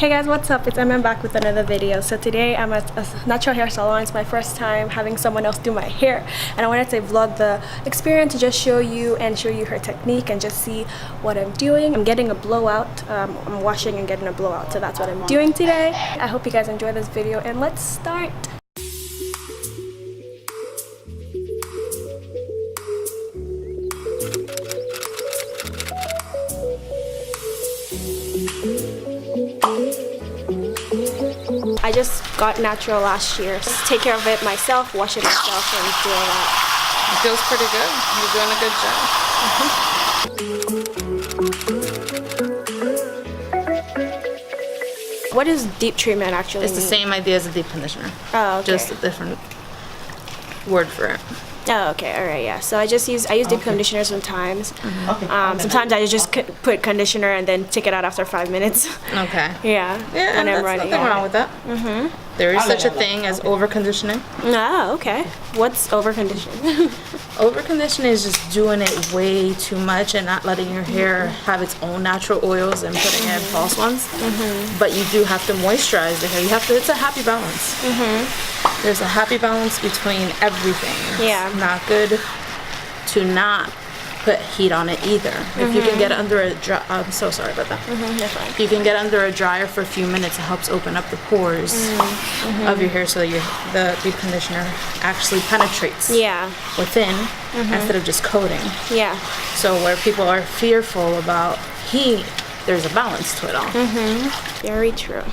Hey guys, what's up? It's Emem back with another video. So today I'm at a natural hair salon. It's my first time having someone else do my hair, and I wanted to vlog the experience to just show you her technique and just see what I'm doing. I'm getting a blowout. I'm washing and getting a blowout, so that's what I'm doing today. I hope you guys enjoy this video, and let's start. I just got natural last year. Just take care of it myself, wash it myself, and do all that. It feels pretty good. You're doing a good job. What is deep treatment actually It's the same idea as a deep conditioner. Oh, okay. Just a different word for it. Oh, okay, all right, yeah. So I use deep conditioner sometimes. Sometimes I just put conditioner and then take it out after 5 minutes. Okay. Yeah. Yeah, and there's nothing wrong with that. There is such a thing as over conditioning. Oh, okay. What's over conditioning? Over conditioning is just doing it way too much and not letting your hair have its own natural oils and putting in false ones. But you do have to moisturize the hair. It's a happy balance. There's a happy balance between everything. Yeah. It's not good to not put heat on it either. If you can get under a dry, I'm so sorry about that. You're fine. If you can get under a dryer for a few minutes, it helps open up the pores of your hair so the deep conditioner actually penetrates within instead of just coating. Yeah. So where people are fearful about heat, there's a balance to it all. Very true.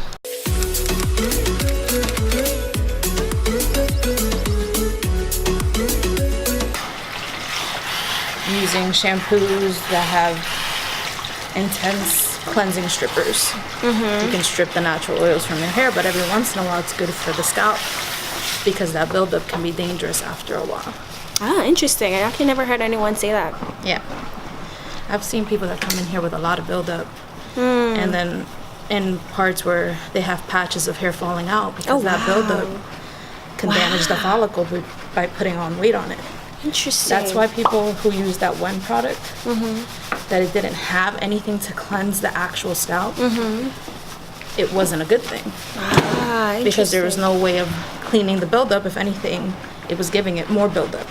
Using shampoos that have intense cleansing strippers. You can strip the natural oils from your hair, but every once in a while it's good for the scalp because that buildup can be dangerous after a while. Ah, interesting. I actually never heard anyone say that. Yeah. I've seen people that come in here with a lot of buildup and then in parts where they have patches of hair falling out because that buildup can damage the follicle by putting on weight on it. Interesting. That's why people who use that one product, that it didn't have anything to cleanse the actual scalp, it wasn't a good thing. Ah, because there was no way of cleaning the buildup. If anything, it was giving it more buildup.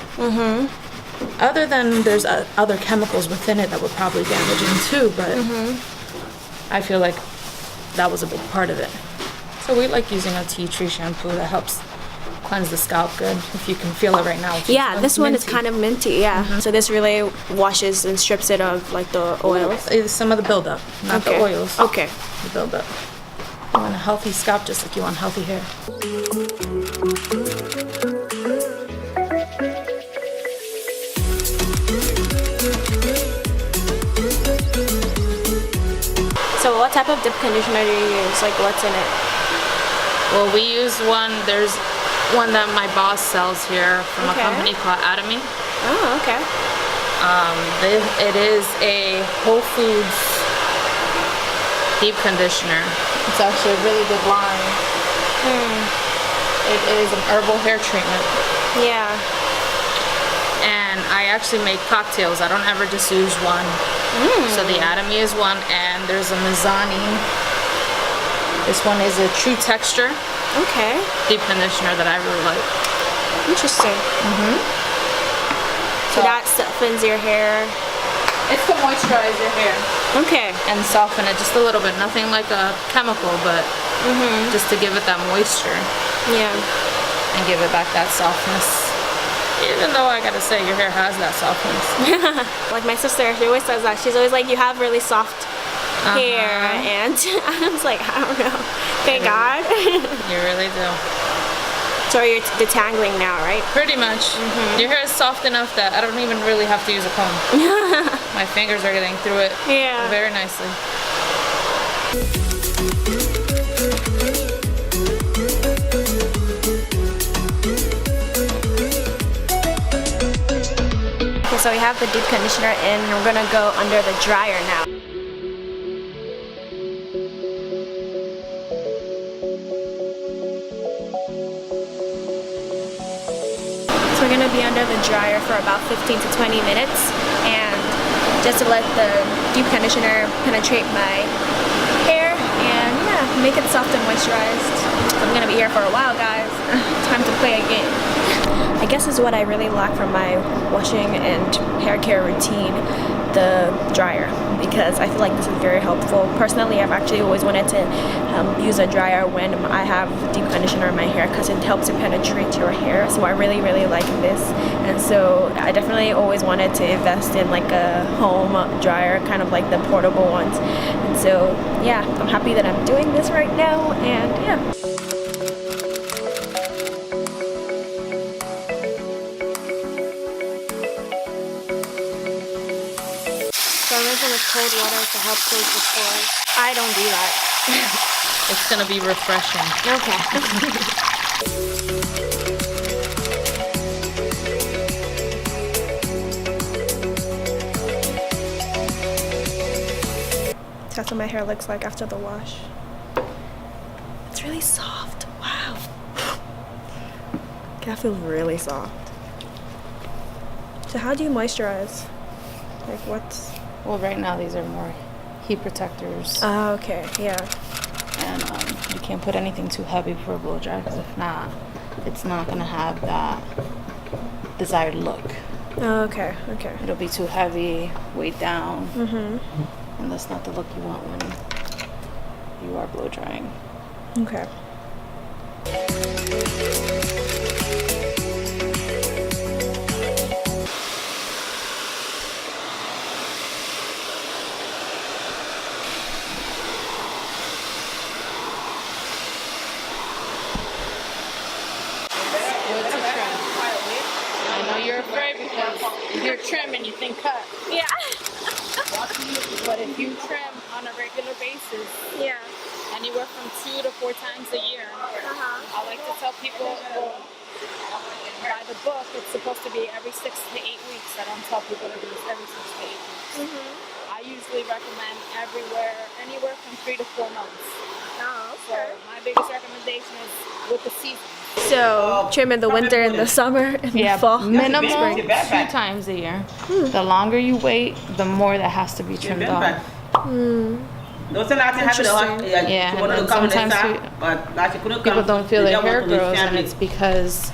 Other than there's other chemicals within it that were probably damaging too, but I feel like that was a big part of it. So we like using a tea tree shampoo that helps cleanse the scalp good. If you can feel it right now. Yeah, this one is kind of minty. Yeah. So this really washes and strips it of like the oils. It's some of the buildup, not the oils. Okay. The buildup. You want a healthy scalp just like you want healthy hair. So what type of dip conditioner do you use? Like what's in it? Well, we use there's one that my boss sells here from a company called Emem. Oh, okay. It is a Whole Foods deep conditioner. It's actually a really good line. It is an herbal hair treatment. Yeah. And I actually make cocktails. I don't ever just use one. So the Emem is one, and there's a Mizani. This one is a True Texture. Okay. Deep conditioner that I really like. Interesting. So that softens your hair. It's to moisturize your hair. Okay. And soften it just a little bit. Nothing like a chemical, but just to give it that moisture. Yeah. And give it back that softness. Even though I gotta say, your hair has that softness. Like my sister, she always says that. She's always like, you have really soft hair, and I was like, I don't know. Thank God. You really do. So you're detangling now, right? Pretty much. Your hair is soft enough that I don't even really have to use a comb. My fingers are getting through it very nicely. Okay, so we have the deep conditioner in, and we're gonna go under the dryer now. So we're gonna be under the dryer for about 15 to 20 minutes, and just to let the deep conditioner penetrate my hair and make it soft and moisturized. I'm gonna be here for a while, guys. Time to play a game. I guess is what I really lack from my washing and hair care routine, the dryer, because I feel like this is very helpful. Personally, I've actually always wanted to use a dryer when I have deep conditioner in my hair because it helps to penetrate your hair. So I really like this, and so I definitely always wanted to invest in like a home dryer, kind of like the portable ones. And so yeah, I'm happy that I'm doing this right now, and yeah. So I'm rinsing with cold water to help close the pores. I don't do that. It's gonna be refreshing. Okay. That's what my hair looks like after the wash. It's really soft. Wow. That feels really soft. So how do you moisturize? Like what's... Well, right now these are more heat protectors. Oh, okay, yeah. And you can't put anything too heavy before a blow dry, because if not, it's not gonna have that desired look. Oh, okay. It'll be too heavy, weighed down, and that's not the look you want when you are blow drying. Okay. I know you're afraid because you're trim and you think cut. Yeah. But if you trim on a regular basis, Yeah. anywhere from 2 to 4 times a year, I like to tell people, well, by the book, it's supposed to be every 6 to 8 weeks. I don't tell people to do this every 6 to 8 weeks. I usually recommend anywhere from 3 to 4 months. Oh, So my biggest recommendation is with the season. So trim in the winter and the summer and the fall. Minimum 2 times a year. The longer you wait, the more that has to be trimmed off. Yeah, and then sometimes people don't feel their hair grows, and it's because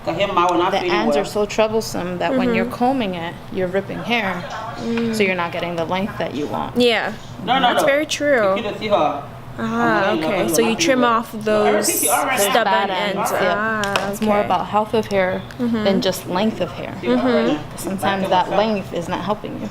the ends are so troublesome that when you're combing it, you're ripping hair, so you're not getting the length that you want. Yeah, that's very true. Ah, okay. So you trim off those stubborn ends. Ah, It's more about health of hair than just length of hair. Sometimes that length is not helping you.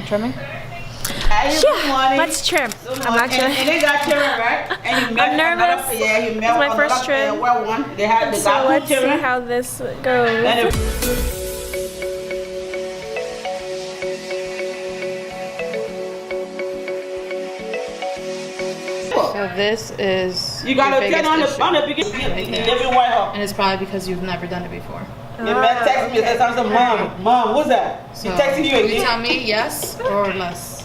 Trimming? Yeah, let's trim. I'm actually. I'm nervous. It's my first trim. So let's see how this goes. So this is you got your to biggest on the issue. biggest And it's probably because you've never done it before. Your man texted me and said, Mom, what's that? She texting you again? You tell me yes or less.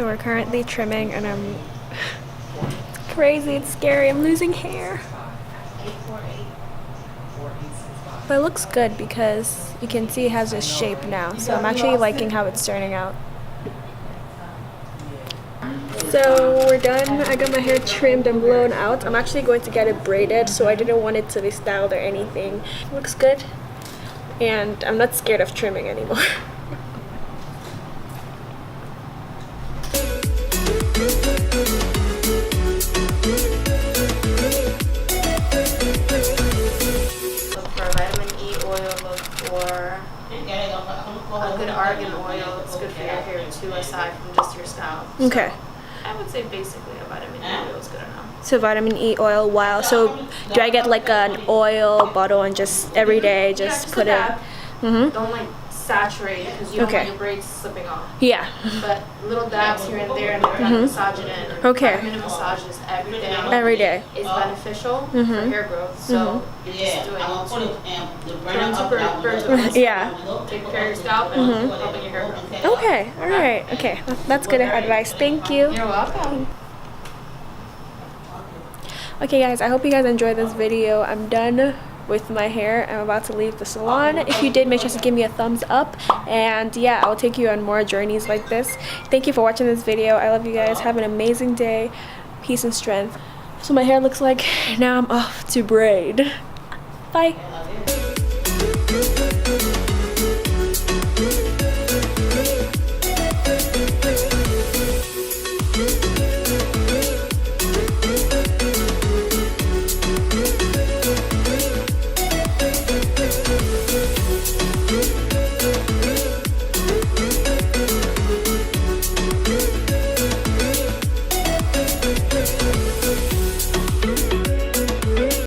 So we're currently trimming and I'm it's crazy, it's scary, I'm losing hair. But it looks good because you can see it has a shape now. So I'm actually liking how it's turning out. So we're done. I got my hair trimmed and blown out. I'm actually going to get it braided, so I didn't want it to be styled or anything. It looks good. And I'm not scared of trimming anymore. A good argan oil. It's good for your hair too, aside from just your scalp. Okay. I would say basically a vitamin E oil is good enough. So vitamin E oil, wow. So do I get like an oil bottle and just every day just put it? Don't like saturate it because you don't want your braids slipping off. Yeah. But little dabs here and there and then massage it in. Okay. 5 minute massages every day. Every day. Is beneficial for hair growth. So you're just doing birds with one stone. Yeah. Take care of your scalp and helping your hair growth. Okay. All right. Okay. That's good advice. Thank you. You're welcome. Okay guys, I hope you guys enjoyed this video. I'm done with my hair. I'm about to leave the salon. If you did, make sure to give me a thumbs up, and yeah, I'll take you on more journeys like this. Thank you for watching this video. I love you guys. Have an amazing day. Peace and strength. So my hair looks like now I'm off to braid. Bye.